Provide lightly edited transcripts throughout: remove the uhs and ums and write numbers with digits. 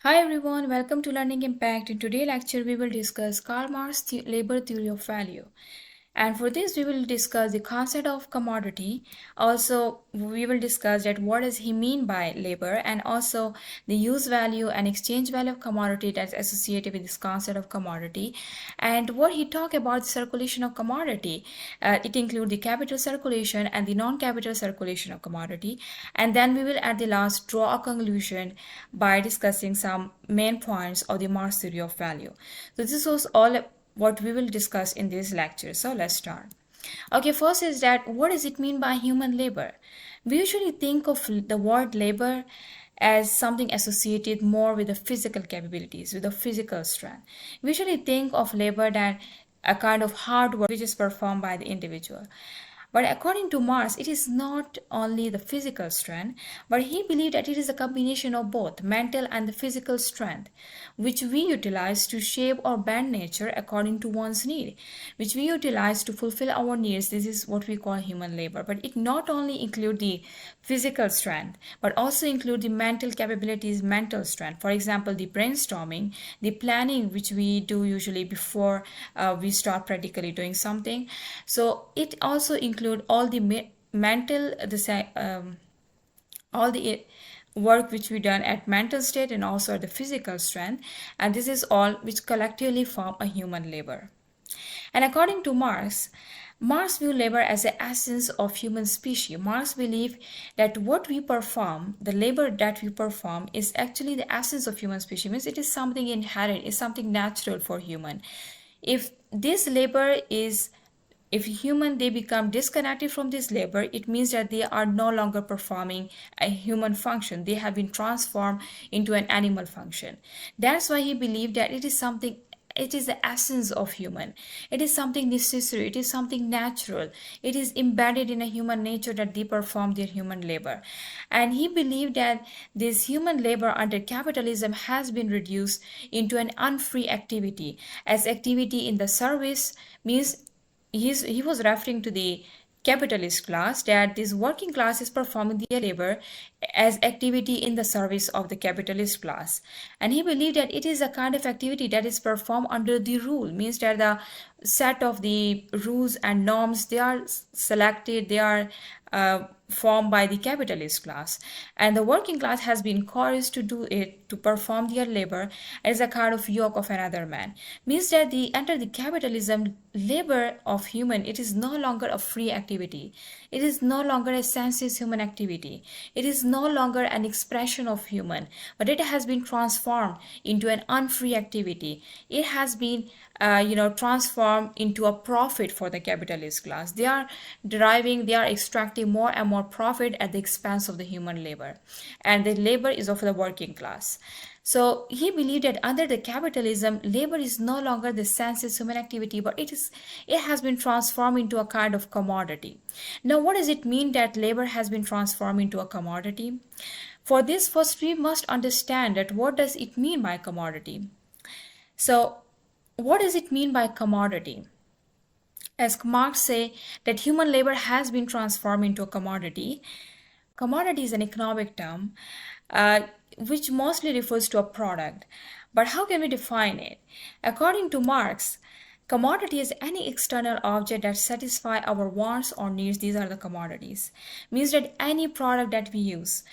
Hi everyone, welcome to Learning Impact. In today's lecture, we will discuss Karl Marx's labor theory of value. And for this, we will discuss the concept of commodity. Also, we will discuss that what does he mean by labor, and also the use value and exchange value of commodity that's associated with this concept of commodity. And what he talk about circulation of commodity, it includes the capital circulation and the non-capital circulation of commodity. And then we will at the last draw a conclusion by discussing some main points of the Marx theory of value. So this was all what we will discuss in this lecture. So let's start. Okay, first is that what does it mean by human labor? We usually think of the word labor as something associated more with the physical capabilities, with the physical strength. We usually think of labor that a kind of hard work which is performed by the individual. But according to Marx, it is not only the physical strength, but he believed that it is a combination of both mental and the physical strength, which we utilize to shape or bend nature according to one's need, which we utilize to fulfill our needs. This is what we call human labor. But it not only include the physical strength, but also include the mental capabilities, mental strength. For example, the brainstorming, the planning, which we do usually before we start practically doing something. So it also includes all the mental, all the work which we done at mental state and also at the physical strength, and this is all which collectively form a human labor. And according to Marx viewed labor as the essence of human species. Marx believed that what we perform, the labor that we perform, is actually the essence of human species. Means it is something inherent, it's something natural for human. If this labor is if human they become disconnected from this labor, it means that they are no longer performing a human function. They have been transformed into an animal function. That's why he believed that it is something, it is the essence of human. It is something necessary, it is something natural, it is embedded in a human nature that they perform their human labor. And he believed that this human labor under capitalism has been reduced into an unfree activity, as activity in the service means he was referring to the capitalist class, that this working class is performing their labor as activity in the service of the capitalist class. And he believed that it is a kind of activity that is performed under the rule, means that the set of the rules and norms, they are selected, they are formed by the capitalist class, and the working class has been encouraged to do it, to perform their labor as a kind of yoke of another man. Means that the under the capitalism, labor of human, it is no longer a free activity, it is no longer a senseless human activity, it is no longer an expression of human, but it has been transformed into an unfree activity. It has been transformed into a profit for the capitalist class. They are extracting more and more profit at the expense of the human labor, and the labor is of the working class. So he believed that under the capitalism, labor is no longer the senseless human activity, but it has been transformed into a kind of commodity. Now, what does it mean that labor has been transformed into a commodity? For this, first we must understand that what does it mean by commodity. So what does it mean by commodity? As Marx say that human labor has been transformed into a commodity. Commodity is an economic term which mostly refers to a product. But how can we define it? According to Marx, commodity is any external object that satisfy our wants or needs. These are the commodities. Means that any product that we use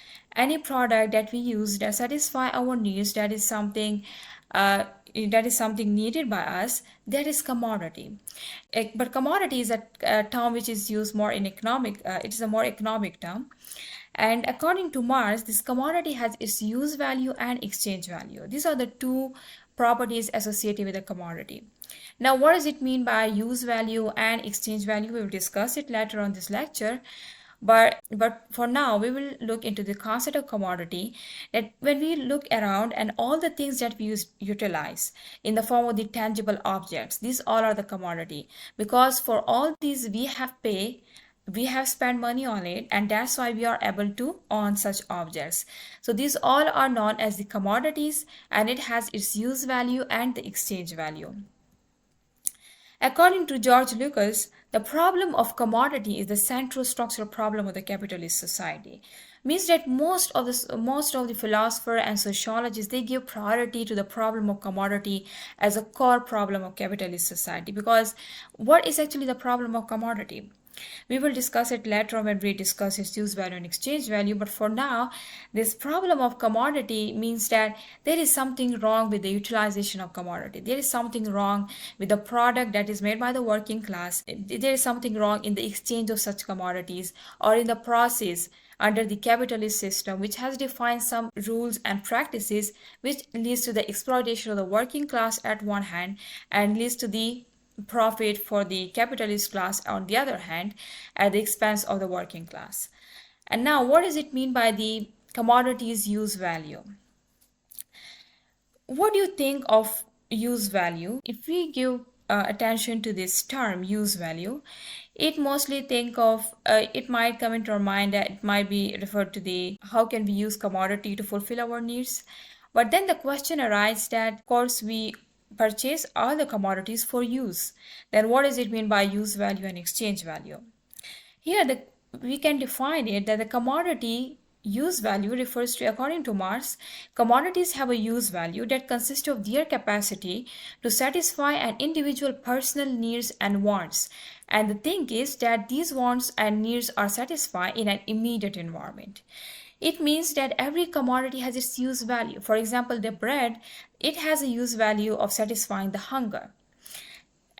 that satisfy our needs, that is something needed by us, that is commodity. But commodity is a term which is used more in economic, it is a more economic term. And according to Marx, this commodity has its use value and exchange value. These are the two properties associated with a commodity. Now, what does it mean by use value and exchange value? We will discuss it later on this lecture. But for now, we will look into the concept of commodity, that when we look around and all the things that we utilize in the form of the tangible objects, these all are the commodity, because for all these we have spent money on it, and that's why we are able to own such objects. So these all are known as the commodities, and it has its use value and the exchange value. According to George Lucas, the problem of commodity is the central structural problem of the capitalist society. Means that most of the philosophers and sociologists, they give priority to the problem of commodity as a core problem of capitalist society. Because what is actually the problem of commodity? We will discuss it later on when we discuss its use value and exchange value. But for now, this problem of commodity means that there is something wrong with the utilization of commodity. There is something wrong with the product that is made by the working class. There is something wrong in the exchange of such commodities or in the process under the capitalist system, which has defined some rules and practices which leads to the exploitation of the working class at one hand and leads to the profit for the capitalist class on the other hand at the expense of the working class. And now, what does it mean by the commodities use value? What do you think of use value? If we give attention to this term use value, it mostly think of it might come into our mind that it might be referred to the how can we use commodity to fulfill our needs. But then the question arises that of course we purchase all the commodities for use. Then what does it mean by use value and exchange value? Here we can define it that the commodity use value refers to, according to Marx, commodities have a use value that consists of their capacity to satisfy an individual personal needs and wants. And the thing is that these wants and needs are satisfied in an immediate environment. It means that every commodity has its use value. For example, the bread, it has a use value of satisfying the hunger.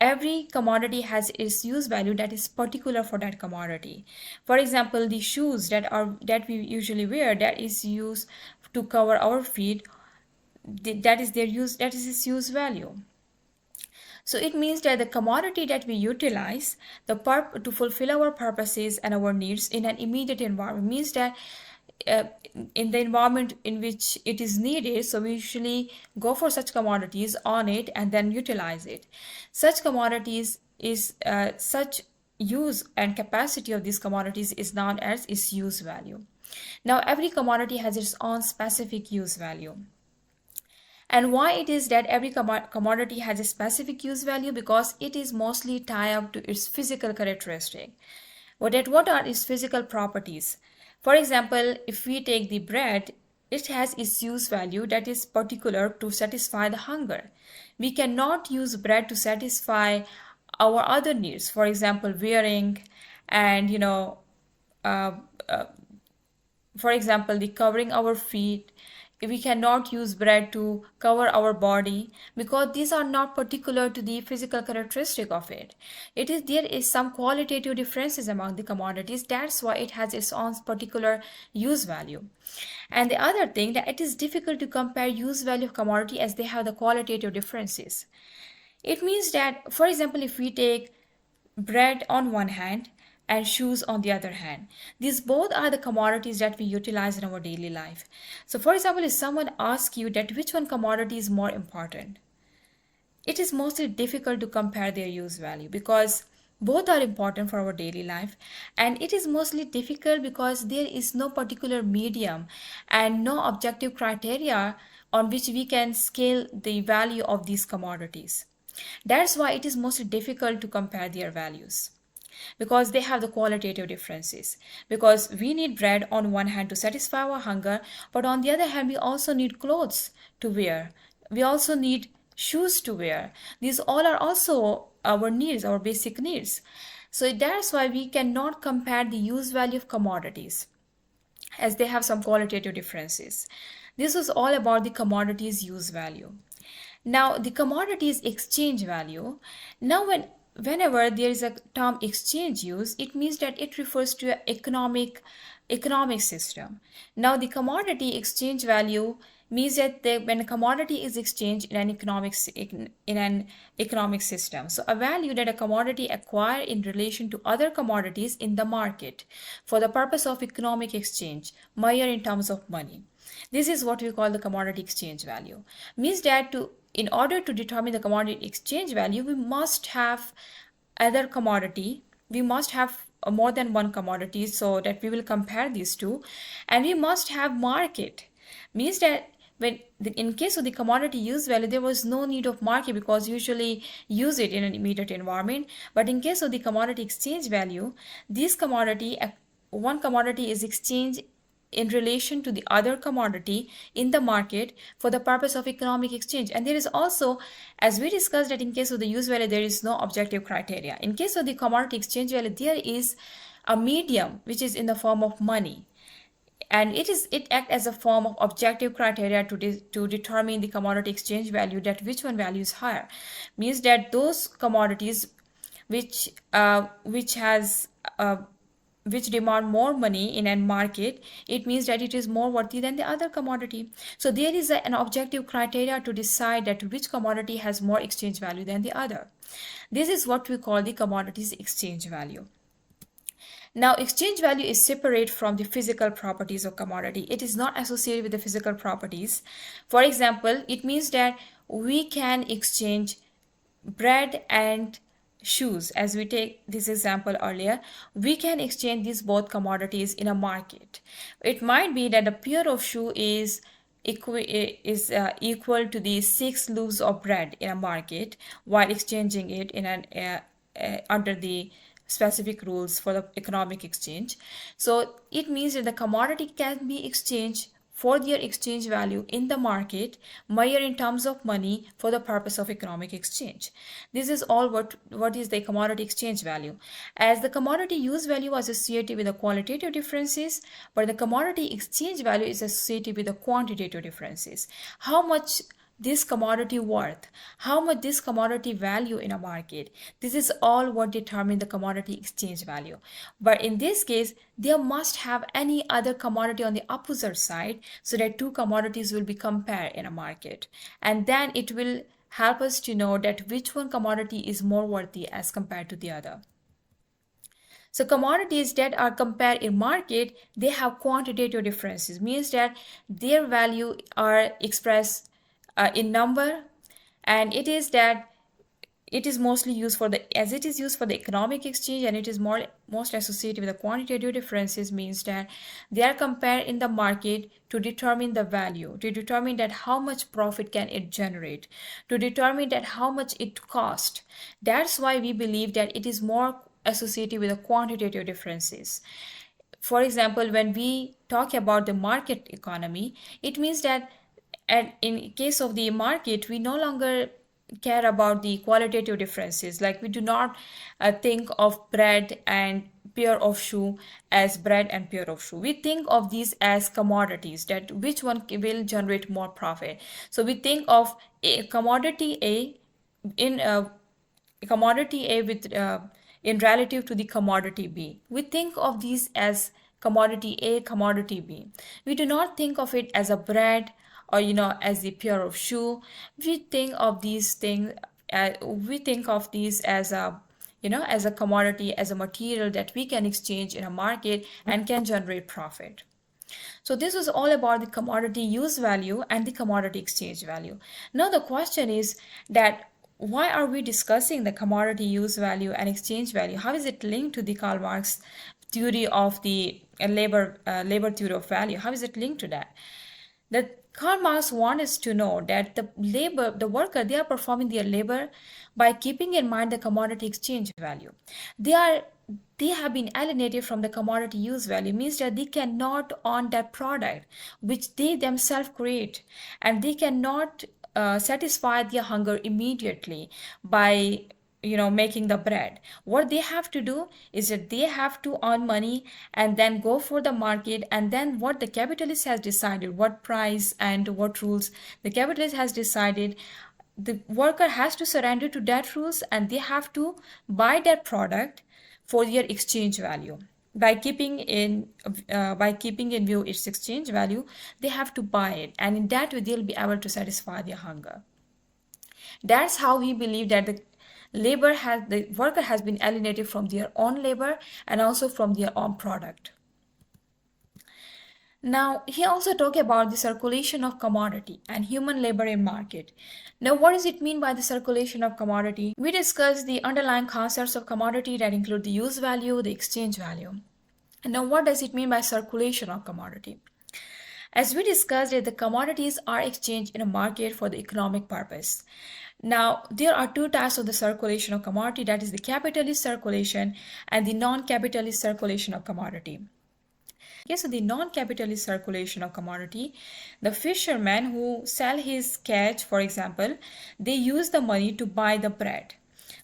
Every commodity has its use value that is particular for that commodity. For example, the shoes that we usually wear, that is used to cover our feet, that is its use value. So it means that the commodity that we utilize to fulfill our purposes and our needs in an immediate environment means that in the environment in which it is needed, so we usually go for such commodities on it and then utilize it. Such commodities is such use and capacity of these commodities is known as its use value. Now every commodity has its own specific use value. And why it is that every commodity has a specific use value? Because it is mostly tied up to its physical characteristic. What are its physical properties? For example, if we take the bread, it has its use value that is particular to satisfy the hunger. We cannot use bread to satisfy our other needs, for example, wearing and, for example, the covering our feet. We cannot use bread to cover our body because these are not particular to the physical characteristic of it. There is some qualitative differences among the commodities. That's why it has its own particular use value. And the other thing that it is difficult to compare use value of commodity as they have the qualitative differences. It means that, for example, if we take bread on one hand and shoes on the other hand, these both are the commodities that we utilize in our daily life. So for example, if someone asks you that which one commodity is more important, it is mostly difficult to compare their use value because both are important for our daily life, and it is mostly difficult because there is no particular medium and no objective criteria on which we can scale the value of these commodities. That's why it is mostly difficult to compare their values, because they have the qualitative differences. Because we need bread on one hand to satisfy our hunger, but on the other hand, we also need clothes to wear. We also need shoes to wear. These all are also our needs, our basic needs. So that's why we cannot compare the use value of commodities, as they have some qualitative differences. This was all about the commodities use value. Now, the commodities exchange value. Now, whenever there is a term exchange use, it means that it refers to an economic system. Now, the commodity exchange value means that when a commodity is exchanged in an economic system, so a value that a commodity acquire in relation to other commodities in the market for the purpose of economic exchange, measured in terms of money. This is what we call the commodity exchange value. Means that in order to determine the commodity exchange value, we must have other commodity. We must have more than one commodity so that we will compare these two. And we must have market. Means that when in case of the commodity use value, there was no need of market because usually use it in an immediate environment. But in case of the commodity exchange value, one commodity is exchanged in relation to the other commodity in the market for the purpose of economic exchange. And there is also, as we discussed, that in case of the use value, there is no objective criteria. In case of the commodity exchange value, there is a medium which is in the form of money, and it acts as a form of objective criteria to determine the commodity exchange value, that which one value is higher. Means that those commodities which has which demand more money in a market, it means that it is more worthy than the other commodity. So there is an objective criteria to decide that which commodity has more exchange value than the other. This is what we call the commodities exchange value. Now, exchange value is separate from the physical properties of commodity. It is not associated with the physical properties. For example, it means that we can exchange bread and shoes. As we take this example earlier, we can exchange these both commodities in a market. It might be that a pair of shoe is equal to the 6 loaves of bread in a market, while exchanging it in under the specific rules for the economic exchange. So it means that the commodity can be exchanged for their exchange value in the market, measured in terms of money for the purpose of economic exchange. This is all what is the commodity exchange value. As the commodity use value was associated with the qualitative differences, but the commodity exchange value is associated with the quantitative differences. How much this commodity worth, how much this commodity value in a market, this is all what determine the commodity exchange value. But in this case, there must have any other commodity on the opposite side, so that two commodities will be compared in a market, and then it will help us to know that which one commodity is more worthy as compared to the other. So commodities that are compared in market, they have quantitative differences, means that their value are expressed in number, and it is mostly used for the economic exchange, and it is most associated with the quantitative differences, means that they are compared in the market to determine the value, to determine that how much profit can it generate, to determine that how much it cost. That's why we believe that it is more associated with the quantitative differences. For example, when we talk about the market economy, it means that in case of the market, we no longer care about the qualitative differences. Like, we do not think of bread and pair of shoe as bread and pair of shoe. We think of these as commodities, that which one will generate more profit. So we think of a commodity A with in relative to the commodity B. We think of these as commodity A, commodity B. We do not think of it as a bread or as the pair of shoe. We think of these things as a commodity, as a material that we can exchange in a market and can generate profit. So this was all about the commodity use value and the commodity exchange value. Now the question is that why are we discussing the commodity use value and exchange value? How is it linked to the Karl Marx theory of the labor theory of value? How is it linked to that? That Karl Marx wants us to know that the worker, they are performing their labor by keeping in mind the commodity exchange value. They have been alienated from the commodity use value, means that they cannot own that product which they themselves create, and they cannot satisfy their hunger immediately by making the bread. What they have to do is that they have to earn money and then go for the market, and then what the capitalist has decided, what price and what rules the capitalist has decided, the worker has to surrender to that rules, and they have to buy that product for their exchange value. By keeping in view its exchange value, they have to buy it, and in that way they'll be able to satisfy their hunger. That's how we believe that the worker has been alienated from their own labor and also from their own product. Now, he also talked about the circulation of commodity and human labor in market. Now, what does it mean by the circulation of commodity? We discussed the underlying concepts of commodity that include the use value, the exchange value. And now, what does it mean by circulation of commodity? As we discussed, the commodities are exchanged in a market for the economic purpose. Now, there are two types of the circulation of commodity, that is the capitalist circulation and the non-capitalist circulation of commodity. Okay, so the non-capitalist circulation of commodity, the fisherman who sell his catch, for example, they use the money to buy the bread.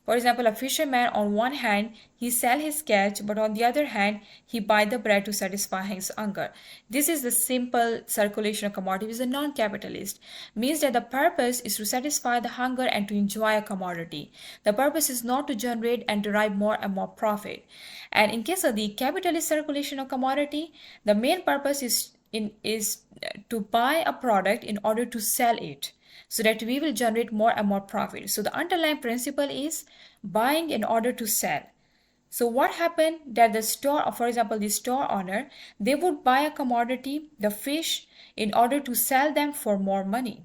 For example, a fisherman on one hand, he sell his catch, but on the other hand, he buy the bread to satisfy his hunger. This is the simple circulation of commodity. Is a non-capitalist. Means that the purpose is to satisfy the hunger and to enjoy a commodity. The purpose is not to generate and derive more and more profit. And in case of the capitalist circulation of commodity, the main purpose is to buy a product in order to sell it, so that we will generate more and more profit. So the underlying principle is buying in order to sell. So what happened that the store, for example, the store owner, they would buy a commodity, the fish, in order to sell them for more money.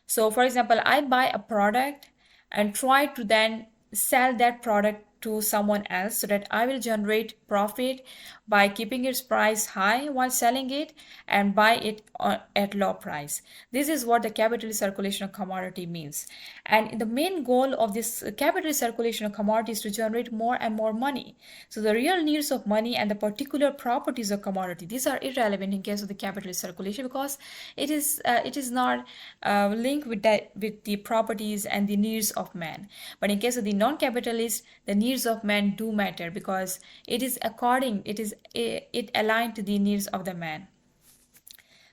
So for example, I buy a product and try to then sell that product to someone else so that I will generate profit by keeping its price high while selling it and buy it at low price. This is what the capitalist circulation of commodity means. And the main goal of this capitalist circulation of commodity is to generate more and more money. So the real needs of money and the particular properties of commodity, these are irrelevant in case of the capitalist circulation, because it is not linked with the properties and the needs of man. But in case of the non-capitalist, the needs of man do matter, because it aligned to the needs of the man.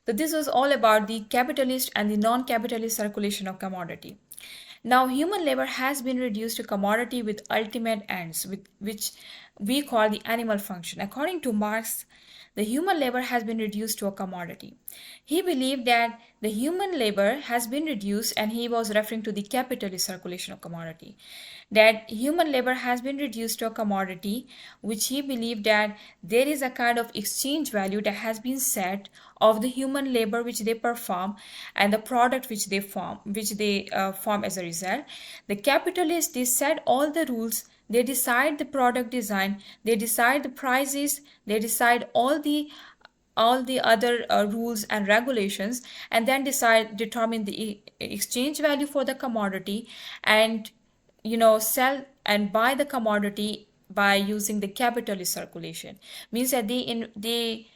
So this was all about the capitalist and the non-capitalist circulation of commodity. Now, human labor has been reduced to commodity with ultimate ends, which we call the animal function. According to Marx, the human labor has been reduced to a commodity. He believed that the human labor has been reduced, and he was referring to the capitalist circulation of commodity, that human labor has been reduced to a commodity, which he believed that there is a kind of exchange value that has been set of the human labor which they perform and the product which they form as a result. The capitalists, they set all the rules. They decide the product design, they decide the prices, they decide all the other rules and regulations, and then determine the exchange value for the commodity, and sell and buy the commodity by using the capitalist circulation. Means that they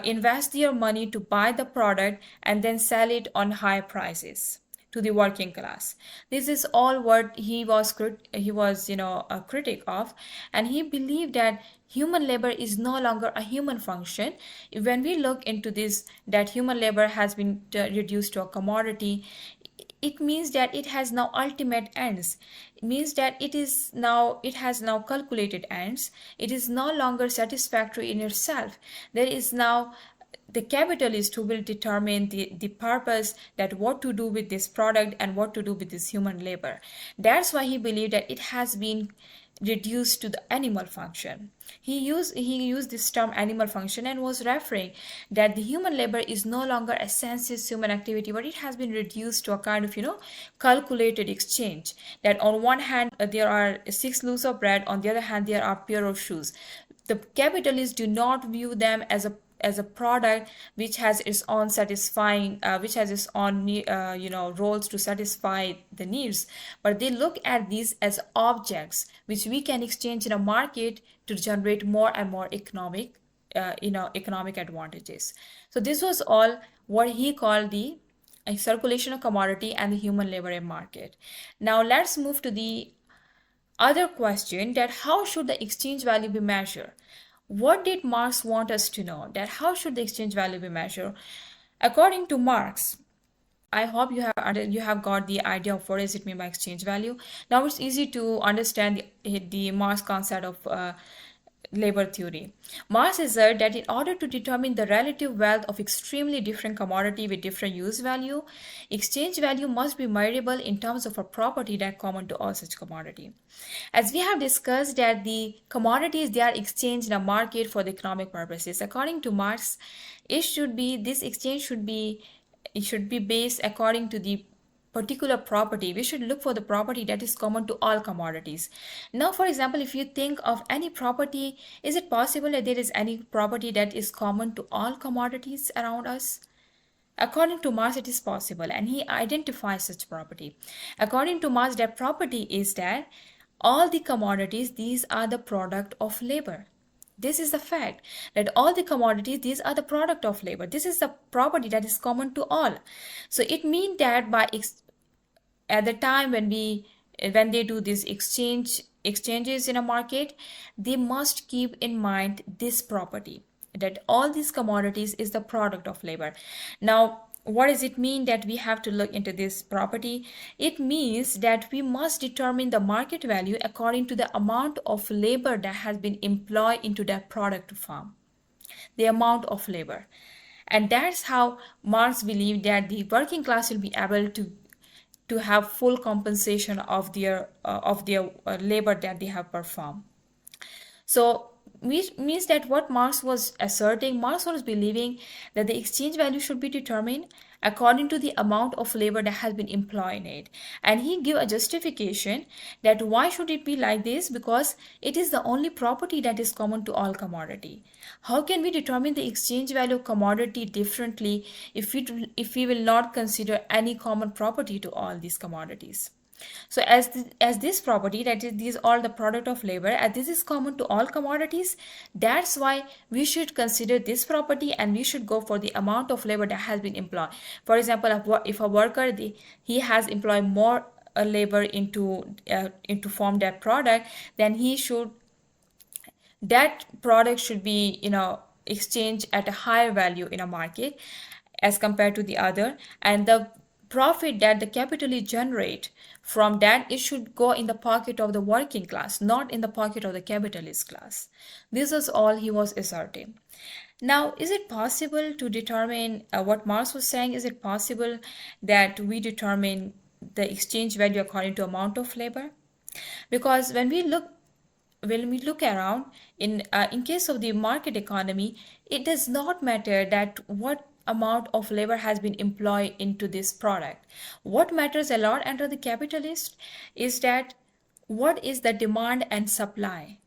invest their money to buy the product and then sell it on high prices to the working class. This is all what he was a critic of, and he believed that human labor is no longer a human function. When we look into this, that human labor has been reduced to a commodity, it means that it has now ultimate ends. It means that it has now calculated ends. It is no longer satisfactory in itself. There is now the capitalist who will determine the purpose, that what to do with this product and what to do with this human labor. That's why he believed that it has been reduced to the animal function. He used this term animal function and was referring that the human labor is no longer a senseless human activity, but it has been reduced to a kind of calculated exchange, that on one hand there are 6 loaves of bread, on the other hand there are pair of shoes. The capitalists do not view them as a product which has its own roles to satisfy the needs, but they look at these as objects which we can exchange in a market to generate more and more economic advantages. So this was all what he called the circulation of commodity and the human labor in market. Now let's move to the other question, that how should the exchange value be measured? What did Marx want us to know? That how should the exchange value be measured? According to Marx, I hope you have got the idea of what does it mean by exchange value. Now it's easy to understand the Marx concept of labor theory. Marx asserted that in order to determine the relative wealth of extremely different commodity with different use value, exchange value must be measurable in terms of a property that common to all such commodity. As we have discussed that the commodities, they are exchanged in a market for the economic purposes. According to Marx, this exchange should be based according to the particular property. We should look for the property that is common to all commodities. Now, for example, if you think of any property, is it possible that there is any property that is common to all commodities around us? According to Marx, it is possible, and he identifies such property. According to Marx, that property is that all the commodities, these are the product of labor. This is the fact that all the commodities, these are the product of labor. This is the property that is common to all. So it means that at the time when they do this exchanges in a market, they must keep in mind this property, that all these commodities is the product of labor. Now, what does it mean that we have to look into this property? It means that we must determine the market value according to the amount of labor that has been employed into that product to farm, the amount of labor. And that's how Marx believed that the working class will be able to have full compensation of their labor that they have performed. So which means that what Marx was asserting, Marx was believing that the exchange value should be determined according to the amount of labor that has been employed in it. And he gave a justification that why should it be like this? Because it is the only property that is common to all commodity. How can we determine the exchange value of commodity differently if we will not consider any common property to all these commodities? So as this property, that is these all the product of labor, as this is common to all commodities, that's why we should consider this property and we should go for the amount of labor that has been employed. For example, if a worker he has employed more labor into form that product, then that product should be exchanged at a higher value in a market as compared to the other, and the profit that the capitalists generate from that, it should go in the pocket of the working class, not in the pocket of the capitalist class. This is all he was asserting. Now, is it possible to determine what Marx was saying? Is it possible that we determine the exchange value according to amount of labor? Because when we look around in case of the market economy, it does not matter that what amount of labor has been employed into this product. What matters a lot under the capitalist is that what is the demand and supply,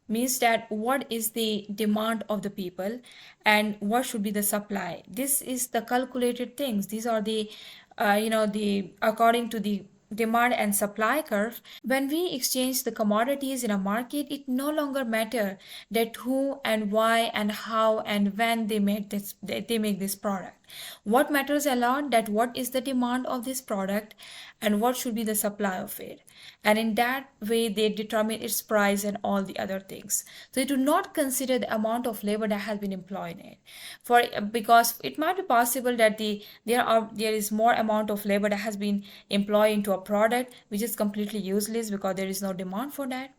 means that what is the demand of the people and what should be the supply. This is the calculated things. These are the the according to the demand and supply curve. When we exchange the commodities in a market, it no longer matter that who and why and how and when they make this product. What matters a lot that what is the demand of this product and what should be the supply of it, and in that way they determine its price and all the other things. So they do not consider the amount of labor that has been employed in it, because it might be possible that there is more amount of labor that has been employed into a product which is completely useless because there is no demand for that.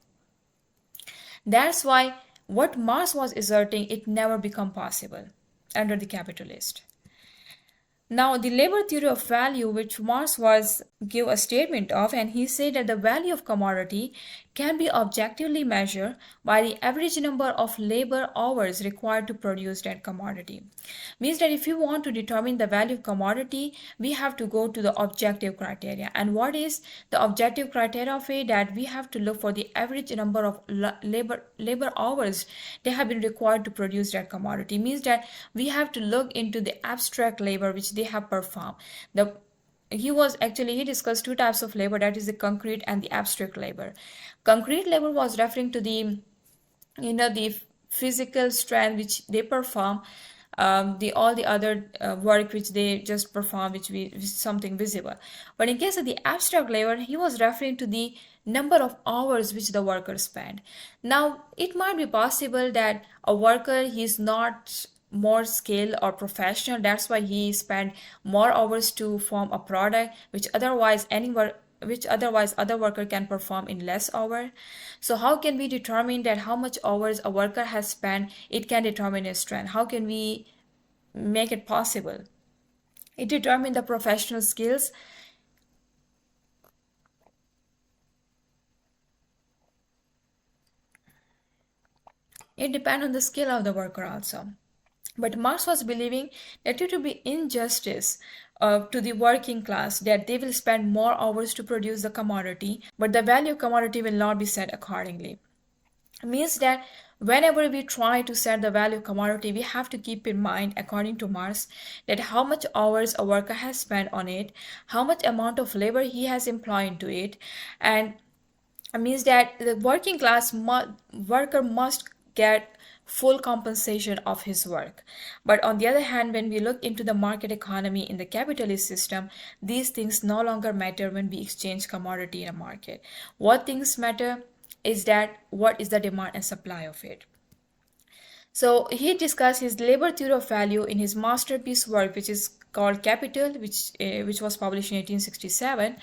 That's why what Marx was asserting, it never become possible under the capitalist. Now, the labor theory of value, which Marx was give a statement of, and he said that the value of commodity can be objectively measured by the average number of labor hours required to produce that commodity. Means that if you want to determine the value of commodity, we have to go to the objective criteria. And what is the objective criteria of it? That we have to look for the average number of labor hours they have been required to produce that commodity. Means that we have to look into the abstract labor which they have performed. He discussed two types of labor, that is the concrete and the abstract labor. Concrete labor was referring to the physical strength which they perform, all the other work which they just perform, which is something visible. But in case of the abstract labor, he was referring to the number of hours which the worker spent. Now, it might be possible that a worker, he's not more skilled or professional, that's why he spent more hours to form a product which otherwise other worker can perform in less hour. So how can we determine that how much hours a worker has spent? It can determine his strength. How can we make it possible? It determines the professional skills. It depends on the skill of the worker also. But Marx was believing that it would be injustice to the working class that they will spend more hours to produce the commodity, but the value of commodity will not be set accordingly. It means that Whenever we try to set the value of commodity, we have to keep in mind, according to Marx, that how much hours a worker has spent on it, how much amount of labor he has employed into it, and it means that the working class worker must get full compensation of his work. But on the other hand, when we look into the market economy in the capitalist system, these things no longer matter when we exchange commodity in a market. What things matter is that what is the demand and supply of it. So he discussed his labor theory of value in his masterpiece work, which is called Capital, which was published in 1867.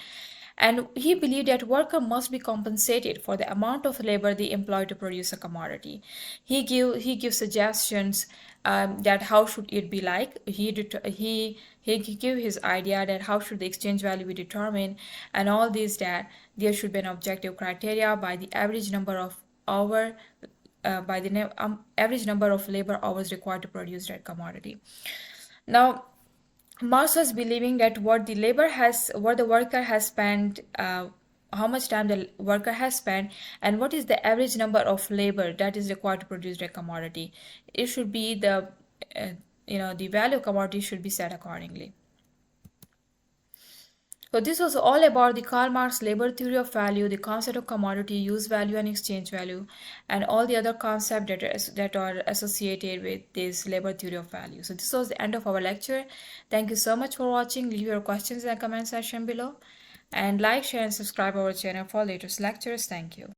And he believed that worker must be compensated for the amount of labor they employ to produce a commodity. He gives suggestions that how should it be like. He give his idea that how should the exchange value be determined, and all this, that there should be an objective criteria by the average number of hour by the average number of labor hours required to produce that commodity. Now, Marx was believing that what the worker has spent, how much time the worker has spent, and what is the average number of labor that is required to produce that commodity. It should be the value of commodity should be set accordingly. So this was all about the Karl Marx labor theory of value, the concept of commodity, use value and exchange value, and all the other concepts that are associated with this labor theory of value. So this was the end of our lecture. Thank you so much for watching. Leave your questions in the comment section below, and like, share, and subscribe our channel for latest lectures. Thank you.